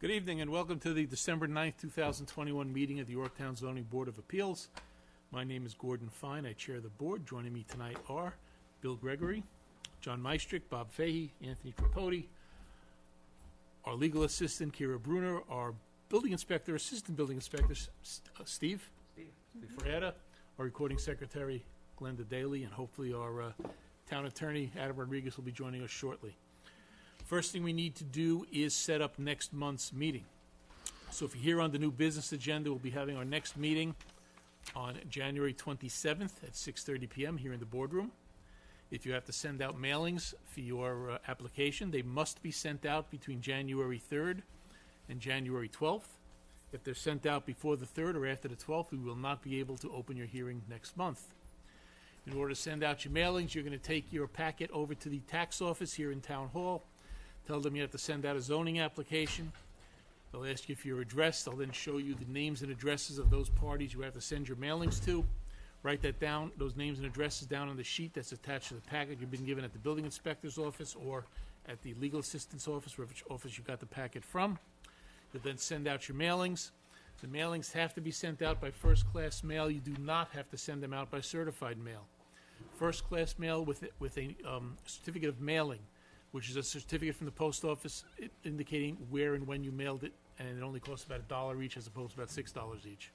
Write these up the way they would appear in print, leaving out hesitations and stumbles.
Good evening and welcome to the December 9th, 2021 meeting of the Yorktown Zoning Board of Appeals. My name is Gordon Fine. I chair the board. Joining me tonight are Bill Gregory, John Meistrick, Bob Fahey, Anthony Tripodi, our legal assistant, Kira Bruner, our building inspector, assistant building inspector, Steve Ferreira, our recording secretary, Glenda Daly, and hopefully our town attorney, Adam Rodriguez, will be joining us shortly. First thing we need to do is set up next month's meeting. So if you're here on the new business agenda, we'll be having our next meeting on January 27th at 6:30 p.m. here in the boardroom. If you have to send out mailings for your application, they must be sent out between January 3rd and January 12th. If they're sent out before the 3rd or after the 12th, we will not be able to open your hearing next month. In order to send out your mailings, you're going to take your packet over to the tax office here in Town Hall. Tell them you have to send out a zoning application. They'll ask you for your address. They'll then show you the names and addresses of those parties you have to send your mailings to. Write that down, those names and addresses down on the sheet that's attached to the packet you've been given at the building inspector's office or at the legal assistant's office, which office you got the packet from. You'll then send out your mailings. The mailings have to be sent out by first-class mail. You do not have to send them out by certified mail. First-class mail with a certificate of mailing, which is a certificate from the post office indicating where and when you mailed it, and it only costs about $1 each as opposed to about $6 each.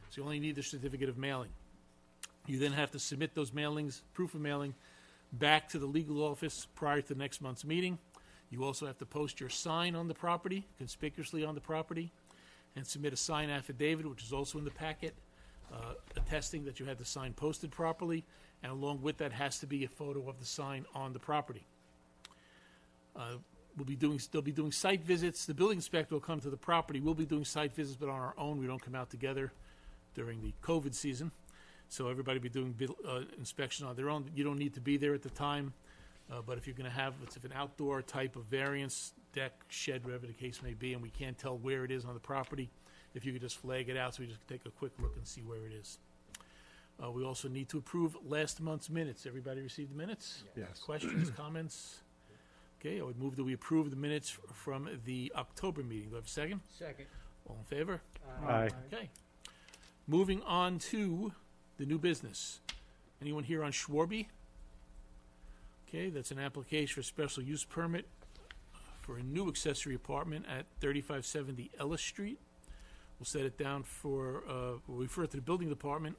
So you only need the certificate of mailing. You then have to submit those mailings, proof of mailing, back to the legal office prior to next month's meeting. You also have to post your sign on the property, conspicuously on the property, and submit a sign affidavit, which is also in the packet, attesting that you had the sign posted properly, and along with that has to be a photo of the sign on the property. They'll be doing site visits. The building inspector will come to the property. We'll be doing site visits, but on our own. We don't come out together during the COVID season. So everybody will be doing inspections on their own. You don't need to be there at the time, but if you're going to have, it's an outdoor type of variance, deck, shed, whatever the case may be, and we can't tell where it is on the property, if you could just flag it out so we just take a quick look and see where it is. We also need to approve last month's minutes. Everybody received the minutes? Yes. Questions, comments? Okay, I would move that we approve the minutes from the October meeting. Do I have a second? Second. All in favor? Aye. Okay. Moving on to the new business. Anyone here on Schwarby? Okay, that's an application for a special use permit for a new accessory apartment at 3570 Ellis Street. We'll set it down for, we'll refer it to the building department.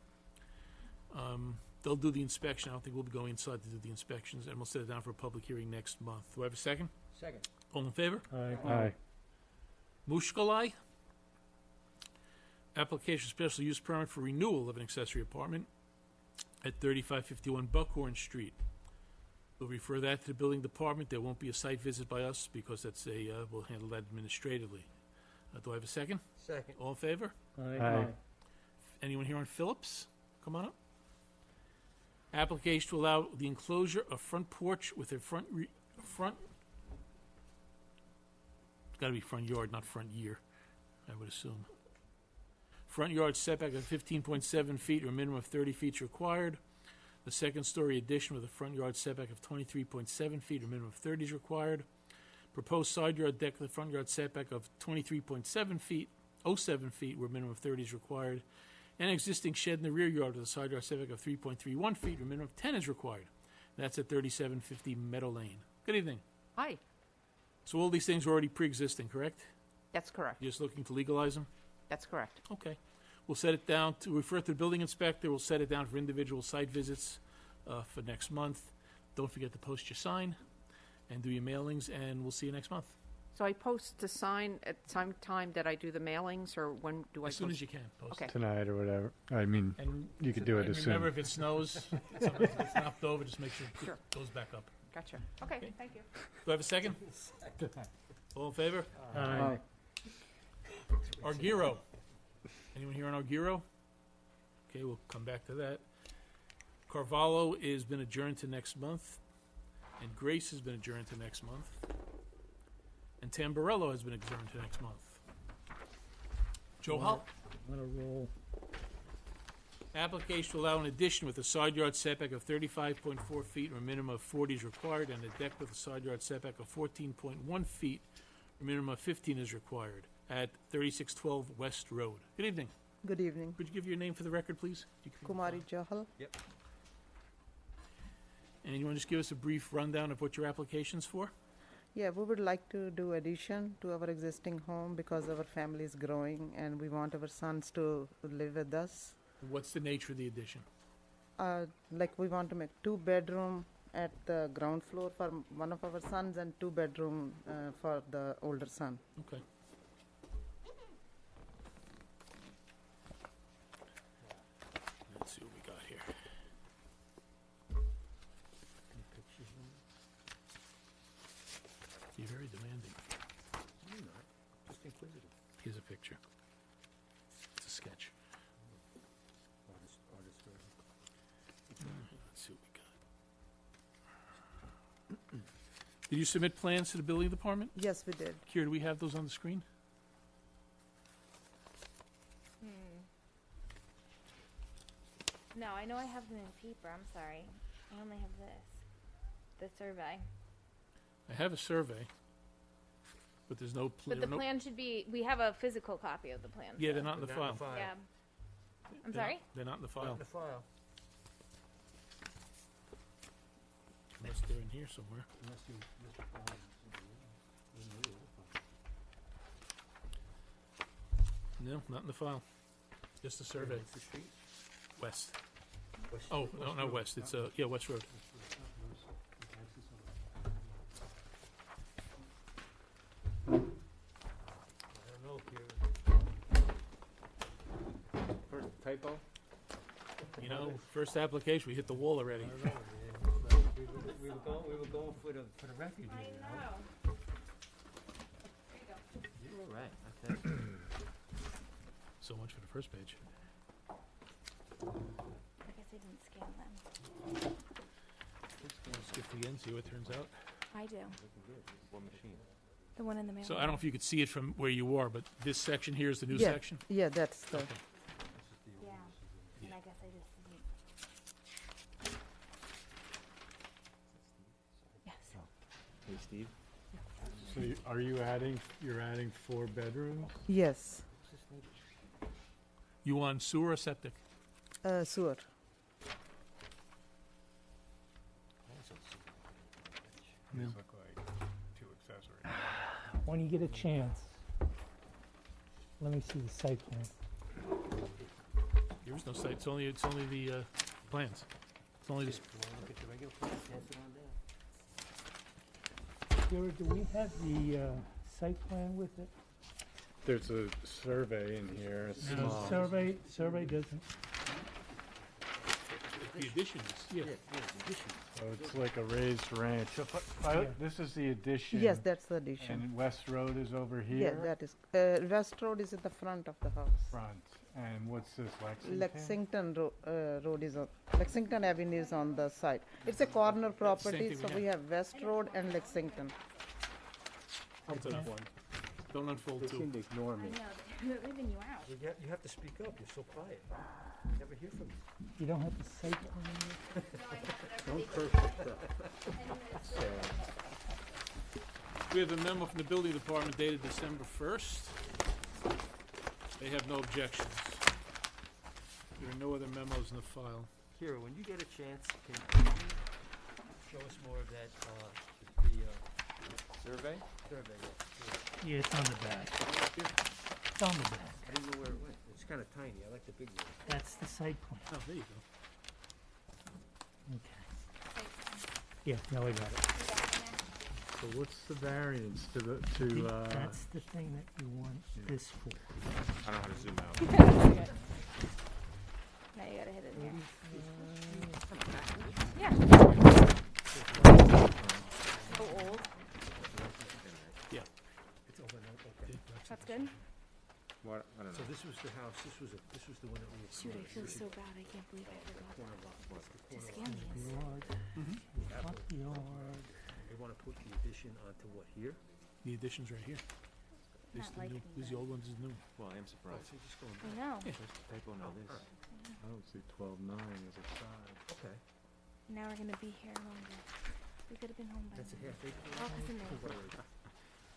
They'll do the inspection. I don't think we'll be going inside to do the inspections, and we'll set it down for a public hearing next month. Do I have a second? Second. All in favor? Aye. Mushkalai. Application special use permit for renewal of an accessory apartment at 3551 Buckhorn Street. We'll refer that to the building department. There won't be a site visit by us because that's we'll handle that administratively. Do I have a second? Second. All in favor? Aye. Anyone here on Phillips? Come on up. Application to allow the enclosure of front porch with a front, it's got to be front yard, not front year, I would assume. Front yard setback of 15.7 feet or a minimum of 30 feet is required. The second story addition with a front yard setback of 23.7 feet or a minimum of 30 is required. Proposed side yard deck with a front yard setback of 23.7 feet, 07 feet where a minimum of 30 is required. And existing shed in the rear yard with a side yard setback of 3.31 feet or a minimum of 10 is required. That's at 3750 Meadow Lane. Good evening. Hi, So all these things are already pre-existing, correct? that's correct. You're just looking to legalize them? That's correct. Okay. We'll set it down to refer to the building inspector. We'll set it down for individual site visits for next month. Don't forget to post your sign and do your mailings, and we'll see you next month. So I post the sign at some time that I do the mailings, or when do I As soon post? as you can, post Okay. it. Tonight or whatever. I mean, And you could do it and as remember, soon. if it snows, sometimes it gets knocked over, just make sure Sure. it goes back up. Gotcha. Okay, Okay. thank you. Do I have a second? All in favor? Aye. Argiro. Anyone here on Argiro? Okay, we'll come back to that. Carvalho has been adjourned to next month, and Grace has been adjourned to next month, and Tamburello has been adjourned to next month. Joe Hull. Let it roll. Application to allow an addition with a side yard setback of 35.4 feet or a minimum of 40 is required, and a deck with a side yard setback of 14.1 feet or a minimum of 15 is required. at 3612 West Road. Good evening. Good evening. Could you give your name for the record, please? You can- Kumari Jahal. And you want to just give us a brief rundown of what your application's for? Yeah, we would like to do addition to our existing home because our family is growing and we want our sons to live with us. What's the nature of the addition? Like we want to make 2-bedroom at the ground floor for one of our sons and 2-bedroom for the older son. Okay. Let's see what we got here. You're very demanding. Just inquisitive. Here's a picture. It's a sketch. Artist. Let's see what we got. Did you submit plans to the building department? Yes, we did. Kira, do we have those on the screen? No, I know I have them in paper. I'm sorry. I only have this. The survey. I have a survey, but there's no. But the plan should be, we have a physical copy of the plan. Yeah, so- they're not in the file. Yeah. I'm They're not- sorry? They're not in the file. The file. Unless they're in here somewhere. Unless you missed the file. No, not in the file. Just a survey. What's the street? West. West- Oh, no, not Road. west. It's, yeah, West Road. I don't know, Kira. First typo? You know, first application, we hit the wall already. I don't know, we were going for the refuge, you know? You're all right, okay. So much for the first page. I guess I didn't scan them. Skip to the end, see what turns out. I do. One machine. The one in the mail. So I don't know if you could see it from where you are, but this section here is the new Yeah. section? Yeah, that's the. Okay. Yeah. And I guess I just didn't. Yes. Hey, Steve. So you're adding 4 bedrooms? Yes, You on sewer or septic? sewer. No. These look like 2 accessory. When you get a chance, let me see the site plan. There is no site, it's only the, plans. It's only this, You wanna look at the regular plan? Pass it on down. Kira, do we have the site plan with it? There's a survey in here. It's No, small. survey doesn't. the addition is, yeah. So it's like a raised ranch. So Yeah. this is the addition. Yes, that's the addition. And West Road is over Yeah, here? that is. West Road is at the front of the house. Front. And what's this, Lexington? Road is on, Lexington Avenue is on the side. It's a corner property, thing so we we have West Road and Lexington. It's a- Don't unfold They too. seem to ignore I me. know, they're leaving you out. You have to speak up, you're so quiet. Never hear from you. You don't have the site plan with Don't curse yourself. We have a memo from the building department dated December 1st. They have no objections. There are no other memos in the file. Kira, when you get a chance, can you show us more of that, survey? Survey, yeah. Yeah, it's on the back. It's on the back. I didn't know where it went. It's kinda tiny, I like the big one. That's the site plan. Oh, there you go. Okay. Yeah, no, I got it. So what's the variance to the, That's the thing that you want this for. I don't know how to zoom out. Now you gotta hit it here. So old. Yeah. It's overnight, okay. That's good. What? I don't So know. this was the house, this was the one that we Shoot, I feel so bad. I can't believe I forgot to scan these. Yard, front yard. They wanna put the addition onto what, here? The addition's right here. This is Not the new, liking this is the that. old one, this is the new. Well, I am Oh, surprised. so just going I know. There's a typo now this. I don't see 12.9 as a side. Okay, Now we're gonna be here longer. We could have been home by that's a now. half acre. Oh, isn't it?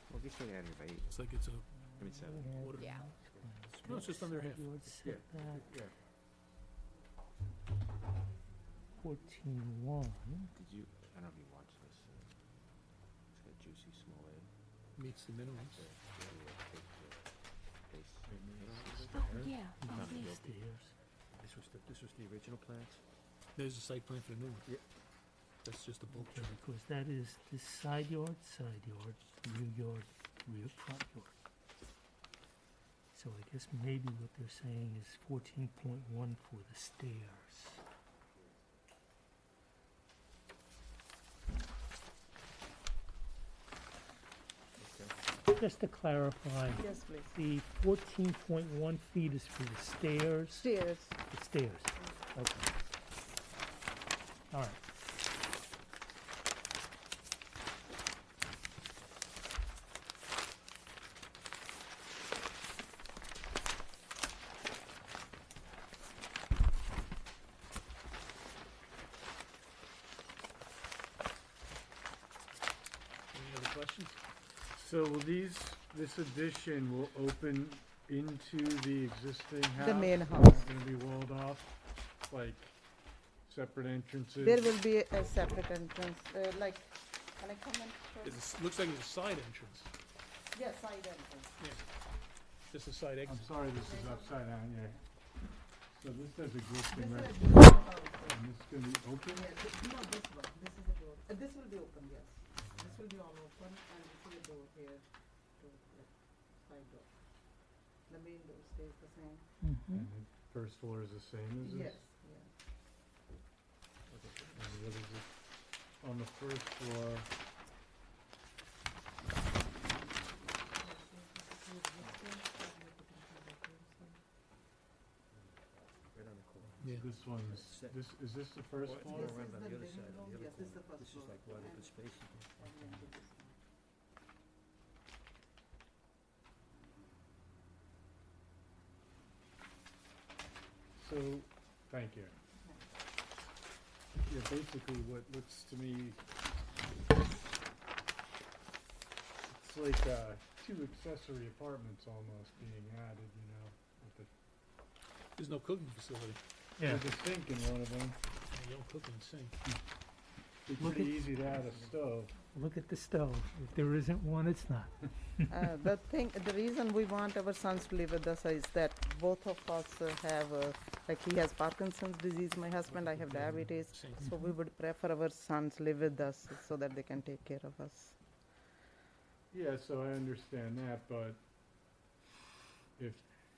Well, get straight out of here by 8. It's like it's a Give me 7. What- Yeah. No, it's just under half. Yard setback, Yeah. 14.1. Did you, I don't know if you watched this. It's got Juicy Smollett. Meets the minimums. Oh, yeah. Stairs. This was the original plans? There's a site plan for the new one. Yep. That's just a bulk Yeah, job. because that is this side yard, rear yard, front yard. So I guess maybe what they're saying is 14.1 for the stairs. Just to clarify, Yes, please. the 14.1 feet is for the stairs? Stairs. The stairs, okay. All right. Any other questions? So will this addition will open into the existing house? The main It's house. not gonna be walled off, like separate entrances? There will be a separate entrance, like, can I come and show? Looks like it's a side entrance. Yes, side entrance. Just a side exit. I'm sorry, this is upside down, yeah. So this has existing, This right, is a door. and this is gonna be open? Yeah, no, this one, this is a door. This will be open, yes. This will be all open, and this is a door here, to the side door. The main door stays the same. And the first floor is the same as this? Yes, yeah. And what is it, on the first floor, Right on the corner. Yeah. this one's, Set. is this the first Or- floor? or This around is on the the other living side, on room. the other Yes, this is the corner. first This is floor. like wide open And- space in here. and then to this one. So, thank you. Yeah, basically what looks to me, it's like, two accessory apartments almost being added, you know, with There's no cooking facility. Yeah. with a sink in one of them. You don't cook in the sink. It's Look pretty at- easy to add a stove. Look at the stove. If there isn't one, it's not. The reason we want our sons to live with us is that both of us have, like he has Parkinson's disease, my husband, I have diabetes. Same. So we would prefer our sons live with us so that they can take care of us. Yeah, so I understand that, but if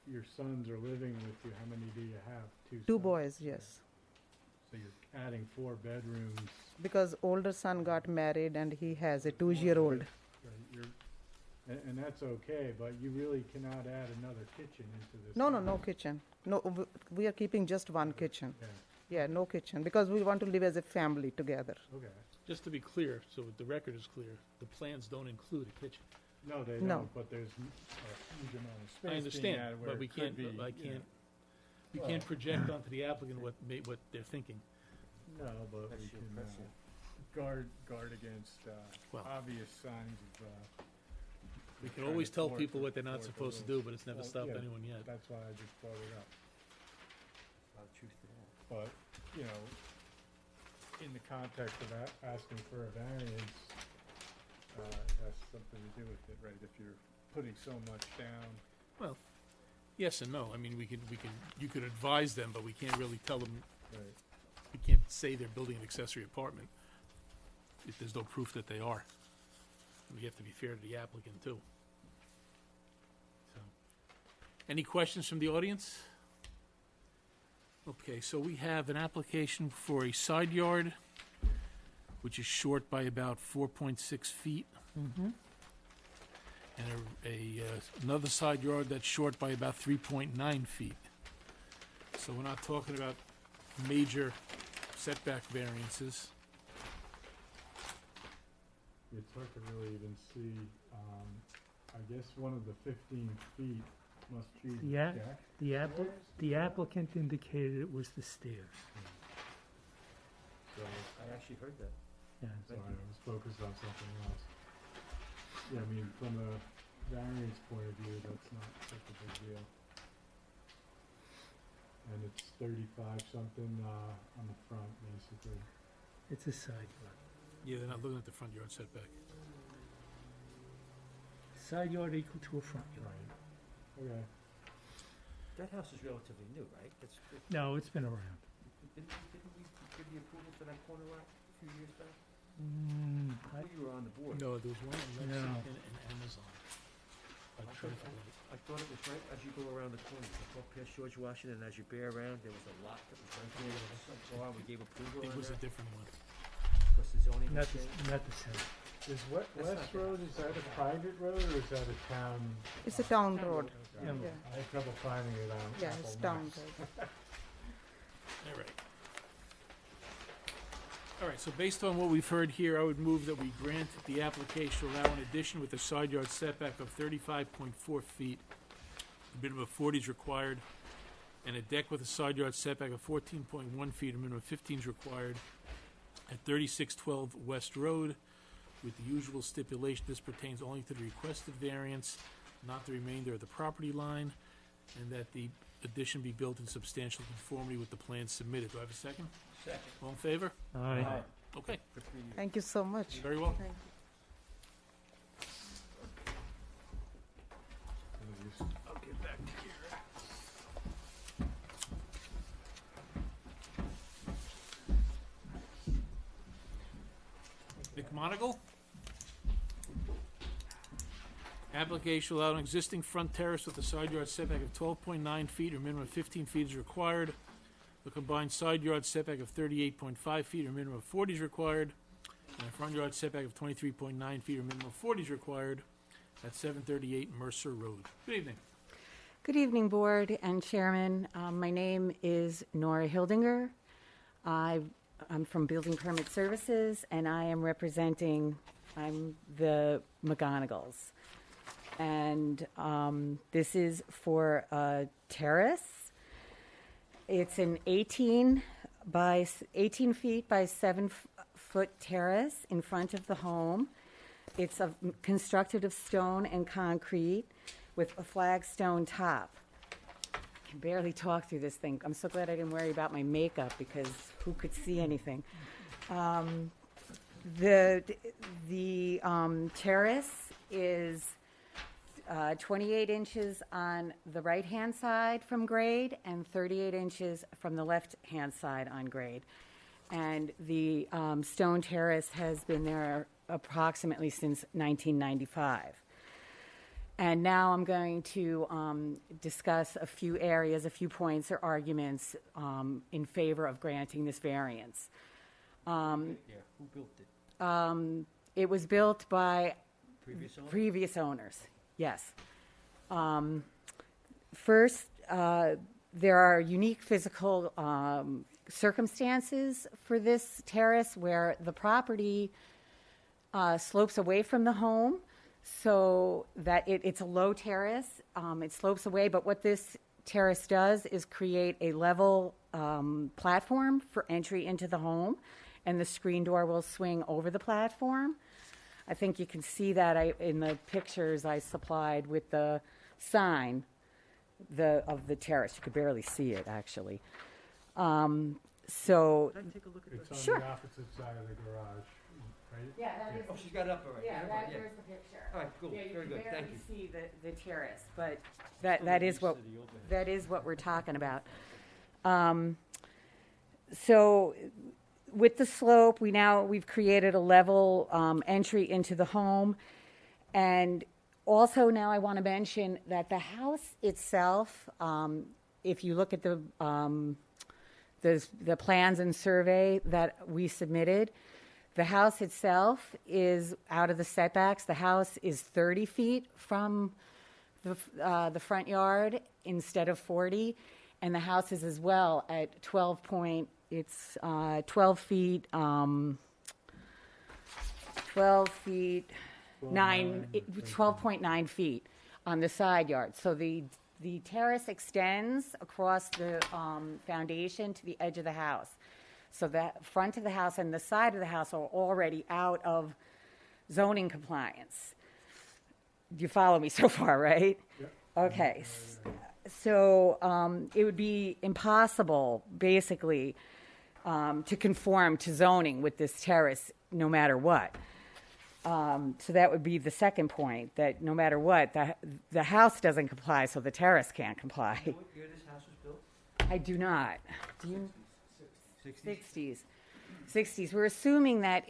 your sons are living with you, how many do you have? Two sons? boys, yes. So you're adding 4 bedrooms. Because older son got married and he has a 2-year-old. Right, and that's okay, but you really cannot add another kitchen into this. No house. kitchen. No, we are keeping just one kitchen. Yeah, Yeah, no kitchen, because we want to live as a family together. okay. Just to be clear, so the record is clear, the plans don't include a kitchen. No, they No. don't, but there's a huge amount of space I being understand, added where but we it could can't, be, I you know. can't, we Well- can't project onto the applicant what they're thinking. No, but That's we your can preference. guard against Well- obvious signs of. We can trying always to tell thwart people the- what they're not thwart the supposed to rules. do, but it's never Well, stopped yeah, anyone yet. That's why I just brought it up. A lot of truth to that. But, you know, in the context of asking for a variance, has something to do with it, right? If you're putting so much down, Yes and no, I mean, you could advise them, but we can't really tell them, right? we can't say they're building an accessory apartment if there's no proof that they are. We have to be fair to the applicant too. So, any questions from the audience? Okay, so we have an application for a side yard, which is short by about 4.6 feet, Mm-hmm. and another side yard that's short by about 3.9 feet. So we're not talking about major setback variances. It's hard to really even see, I guess one of the 15 feet must be the Yeah. deck. The applicant indicated it was the stairs. So, I actually heard that. Yeah. sorry, I was focused on something else. Yeah, I mean, from variance point of view, that's not such a big deal. And it's 35 something, on the front, basically. It's a side yard. Yeah, they're not looking at the front yard setback. Side yard equal to a front yard. Right. Okay. That house is relatively new, right? No, it's been around. Didn't we give the approval for that corner lot a few years back? I, You were on the board. No, there was one on No. Lexington and Amazon. I'm trying to find it. I thought it was right as you go around the corner, you go past George Washington, and as you bear around, there was a lot that was right there. It was so far, we gave approval It on was a that, different one. because the zoning not was the, changed. not the same. Is That's West not Road, is that a private road or is that a town? It's a town road. Okay. Yeah. Yeah. I had trouble finding it on Yeah, Apple it's town Maps. road. All right. All right, so based on what we've heard here, I would move that we grant the application to allow an addition with a side yard setback of 35.4 feet. A minimum of 40 is required, and a deck with a side yard setback of 14.1 feet, a minimum of 15 is required, at 3612 West Road, with the usual stipulation this pertains only to the requested variance, not the remainder of the property line, and that the addition be built in substantial conformity with the plans submitted. Do I have a second? Second. All in favor? Aye. Okay, For 3 years. Thank you so much. very well. Thank you. I'll get back to here. McMonigal? Application allowed an existing front terrace with a side yard setback of 12.9 feet or minimum of 15 feet is required. The combined side yard setback of 38.5 feet or minimum of 40 is required. And a front yard setback of 23.9 feet or minimum of 40 is required at 738 Mercer Road. Good evening. Good evening, Board and Chairman. My name is Nora Hildinger. I'm from Building Permit Services, and I am representing, I'm the McGonagals. And this is for a terrace. It's an 18 feet by 7-foot terrace in front of the home. It's constructed of stone and concrete with a flagstone top. I can barely talk through this thing. I'm so glad I didn't worry about my makeup because who could see anything? The terrace is 28 inches on the right-hand side from grade and 38 inches from the left-hand side on grade. And the stone terrace has been there approximately since 1995. And now I'm going to discuss a few areas, a few points or arguments in favor of granting this variance. Yeah, who built it? It was built by Previous owner? previous owners, yes. First, there are unique physical circumstances for this terrace where the property slopes away from the home, so that it's a low terrace. It slopes away, but what this terrace does is create a level platform for entry into the home, and the screen door will swing over the platform. I think you can see that in the pictures I supplied with the sign of the terrace. You could barely see it, actually. So, Can I take a look at It's that? on Sure. the opposite side of the garage, right? yeah, that is. Oh, she's got it up already. Yeah, Never mind, there's the picture. All right, cool, Yeah, you very can good, thank barely you. see the terrace, but that is what, that is what we're talking about. So with the slope, we've created a level entry into the home. And also now I want to mention that the house itself, if you look at the plans and survey that we submitted, the house itself is out of the setbacks. The house is 30 feet from the front yard instead of 40, and the house is as well at 12 feet, 12 feet 12.9 feet on the side yard. So the terrace extends across the foundation to the edge of the house. So the front of the house and the side of the house are already out of zoning compliance. you follow me so far, right? Yep. Okay. So it would be impossible, basically, to conform to zoning with this terrace no matter what. So that would be the second point, that no matter what, the house doesn't comply, so the terrace can't comply. What year this house was built? I do not. Do you? 60s? 60s. We're assuming that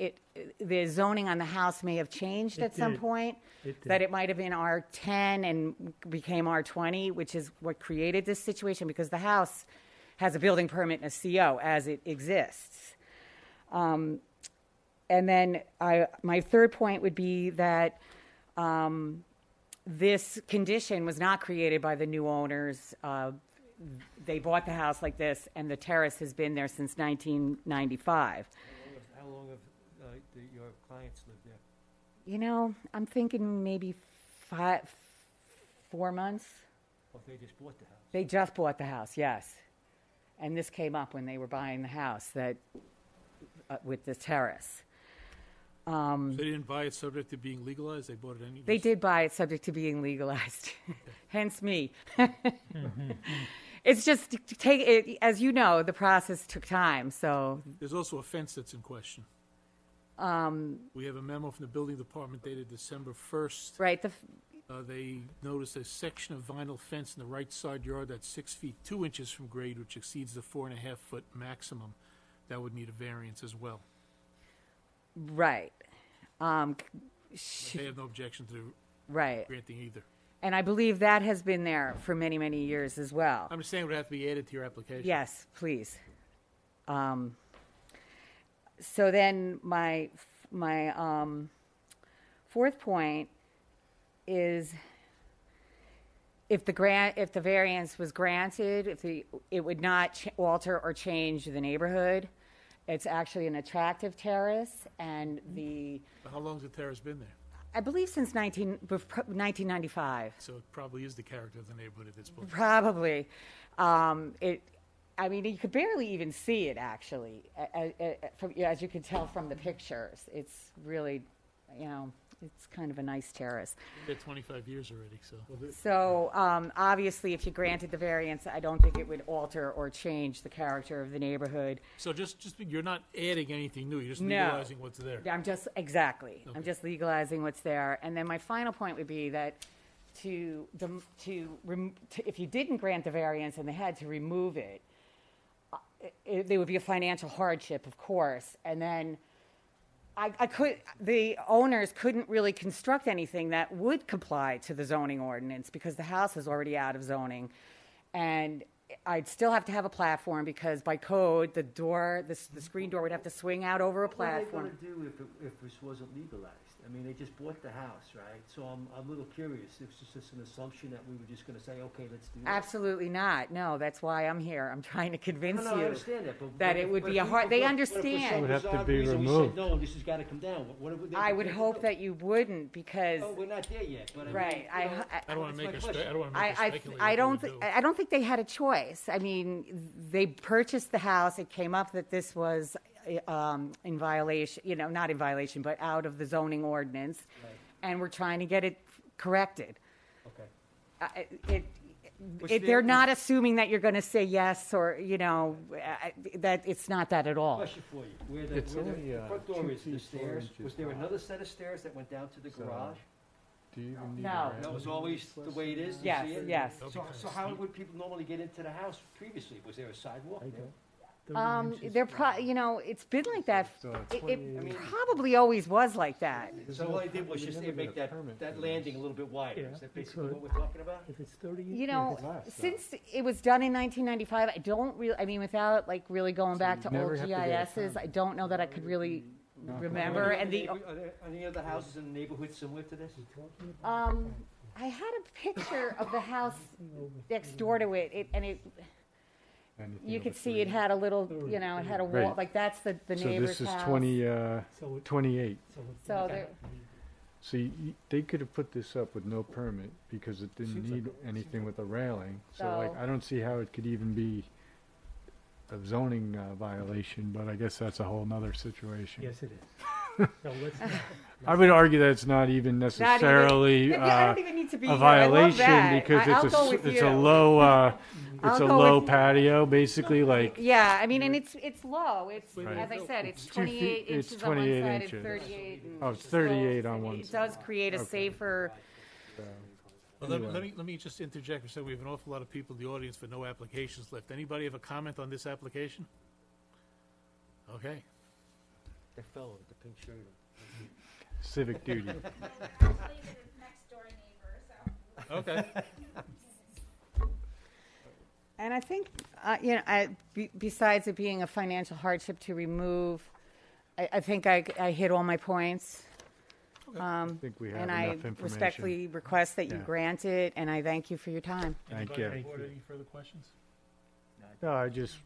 the zoning on the house may have changed It at some did. point, It that did. it might have been R10 and became R20, which is what created this situation, because the house has a building permit and a CO as it exists. And then my third point would be that this condition was not created by the new owners. They bought the house like this, and the terrace has been there since 1995. How long have your clients lived there? You know, I'm thinking maybe 4 months. Well, they just bought the house. They just bought the house, yes. And this came up when they were buying the house, that with the terrace. So they didn't buy it subject to being legalized, they bought it anyway? They did buy it subject to being legalized, hence me. It's just take it, as you know, the process took time. So There's also a fence that's in question. We have a memo from the building department dated December 1st. right, They noticed a section of vinyl fence in the right side yard that's 6 feet 2 inches from grade, which exceeds the 4.5 foot maximum. That would need a variance as well. right, But they have no objection to right. granting either. And I believe that has been there for many, many years as well. I'm just saying it would have to be added to your application. Yes, please. So then my fourth point is if the variance was granted, it would not alter or change the neighborhood. It's actually an attractive terrace, and How long's the terrace been there? I believe since 1995. So it probably is the character of the neighborhood at this point. Probably. I mean, you could barely even see it, actually, as you can tell from the pictures. It's really, it's kind of a nice terrace. Been there 25 years already, so. So, obviously, if you granted the variance, I don't think it would alter or change the character of the neighborhood. So just, you're not adding anything new, you're just No. legalizing what's there. Exactly. I'm Okay. just legalizing what's there. And then my final point would be that if you didn't grant the variance and they had to remove it, there would be a financial hardship, of course. And then the owners couldn't really construct anything that would comply to the zoning ordinance because the house is already out of zoning. And I'd still have to have a platform because by code, the screen door would have to swing out over a platform. What were they going to do if this wasn't legalized? I mean, they just bought the house, right? So I'm a little curious. It's just an assumption that we were just going to say, okay, let's do that. Absolutely not. No, that's why I'm here. I'm trying to convince No, I you understand that, but that it would be a hard. They understand. It would have to bizarre be reason we removed. said, no, this has got to come down. What would they I would they hope do? that you wouldn't because Oh, we're not there yet, but I mean, right. you know, I don't want to that's make my a, question. I don't want to make a speculate. I don't think they had a choice. I mean, they purchased the house. It came up that this was in violation, not in violation, but out of the zoning ordinance, Right. and we're trying to get it corrected. Okay. They're there- not assuming that you're going to say yes or that it's not that at all. Question for you. Where It's the only, front door 2 is, the feet, 4 stairs, inches was there high. another set of stairs that went down to the So- garage? Do you even need No. a That ramp? was always the way it is? You Yes, see it? yes. That'll be So, kinda so how steep. would people normally get into the house previously? Was there a sidewalk there? They're it's been like that. So It 28 probably always was like that. So all they did was just never make get a permit that for landing this. a little bit wider. Yeah, Is that you basically could. what we're talking about? If it's 30. lasts, though. Since it was done in 1995, I don't really, without really going back to you never old have to get a GISs, I don't know that I could really remember. And Are there any other houses in the neighborhood similar to this? I had a picture of the house next door to it, Anything you over could see 3. it had a little, it had a wall, Right. like that's the So neighbor's this is house. 28. So there, So they could have put this up with no permit because it didn't need anything with a railing. So So- I don't see how it could even be a zoning violation, but I guess that's a whole nother situation. Yes, it is. So let's not. I would argue that it's not even necessarily Yeah, I don't even need to be a here. I love violation that. because I'll it's go a with it's you. a low I'll it's a go low with- patio basically like Yeah, I mean, and it's low. It's, Right. as I said, it's It's 2 feet- 28 it's inches on one 28 side inches. and 38. Oh, it's 38 on slopes, one and side. It does create a Okay. safer, Well, let me just interject and say we have an awful lot of people in the audience with no applications left. Anybody have a comment on this application? Okay. That fellow with the pink shirt. civic duty. Okay. and I think, besides it being a financial hardship to remove, I think I hit all my points. I think we have And enough I information. respectfully request that you Yeah. grant it, and I thank you for your time. Thank Anybody on the you. board, any further questions? No, I just,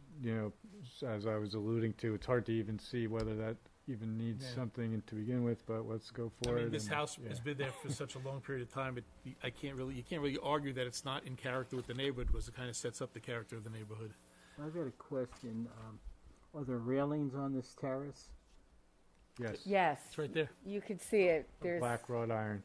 as I was alluding to, it's hard to even see whether that even needs Yeah. something to begin with, but let's go I for it. mean, this and- house yeah. has been there for such a long period of time, you can't really argue that it's not in character with the neighborhood, because it kind of sets up the character of the neighborhood. I've got a question. Are there railings on this terrace? Yes. Yes, It's right there. you could see it. There's, Black wrought iron.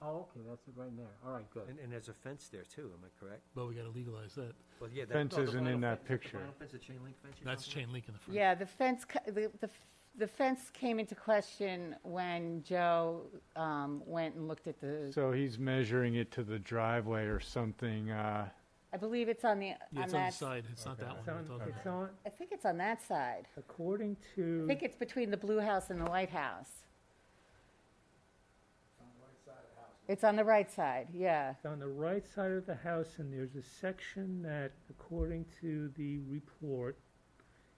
Oh, okay, that's it right there. All right, good. And there's a fence there too, am I correct? But we gotta legalize that. Well, yeah. Fence no, the isn't vinyl in that fence, is the picture. vinyl fence, a chain link fence you're That's talking chain link in the front. yeah, the fence came into question when Joe went and looked at the, So he's measuring it to the driveway or something. I believe it's on the, Yeah, on it's on the that, side, it's not that It's one. on, we're talking it's about. on, I think it's on that side. according I to, think it's between the blue house and the white house. It's on the right side, yeah. it's on the right side of the house, and there's a section that, according to the report,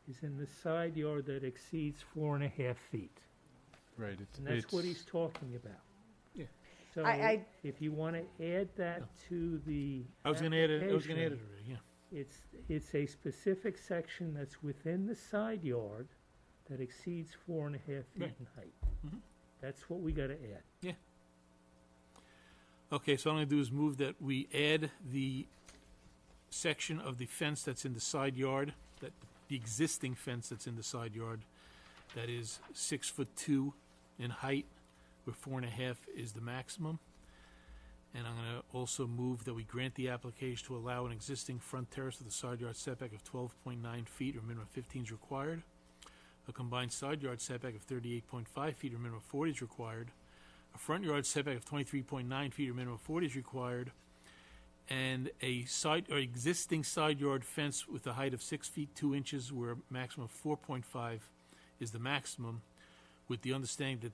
is in the side yard that exceeds 4.5 feet. Right. And that's what he's talking about. Yeah. So I- if you want to add that to the I was gonna add it application, already, yeah. it's a specific section that's within the side yard that exceeds 4.5 feet Right. in height. Mhm. That's what we got to add. Okay, so what I'm gonna do is move that we add the section of the fence that's in the side yard, that the existing fence that's in the side yard, that is 6'2" in height, where 4.5 is the maximum. And I'm gonna also move that we grant the application to allow an existing front terrace with a side yard setback of 12.9 feet, or minimum 15 is required. A combined side yard setback of 38.5 feet, or minimum 40 is required. A front yard setback of 23.9 feet, or minimum 40 is required, and a existing side yard fence with a height of 6 feet 2 inches, where a maximum of 4.5 is the maximum, with the understanding that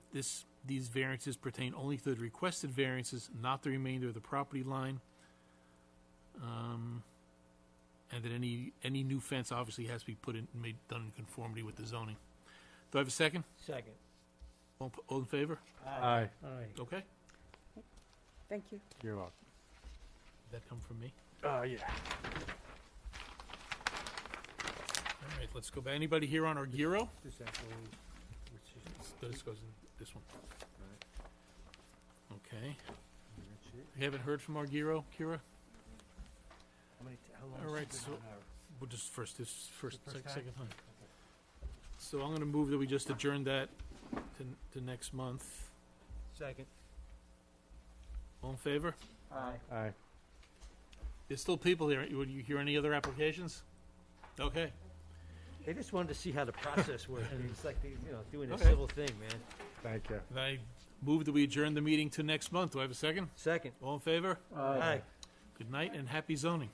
these variances pertain only to the requested variances, not the remainder of the property line, and that any new fence obviously has to be done in conformity with the zoning. Do I have a second? Second. All in favor? Aye. Aye. Okay. Thank you. You're welcome. Did that come from me? Yeah. All right, let's go back. Anybody here on Argiro? This actually, which is, This goes in this one. Okay. that's it. We haven't heard from Argiro, Kira? How long All has right, it so- been on our- We'll just first First time? second time. So I'm gonna move that we just adjourn that to next month. Second. All in favor? Aye. There's still people here. Would you hear any other applications? Okay. They just wanted to see how the process worked. It's like, doing a Okay. civil thing, man. Thank you. And I move that we adjourn the meeting to next month. Do I have a second? Second. All in favor? Aye. Good night and happy zoning.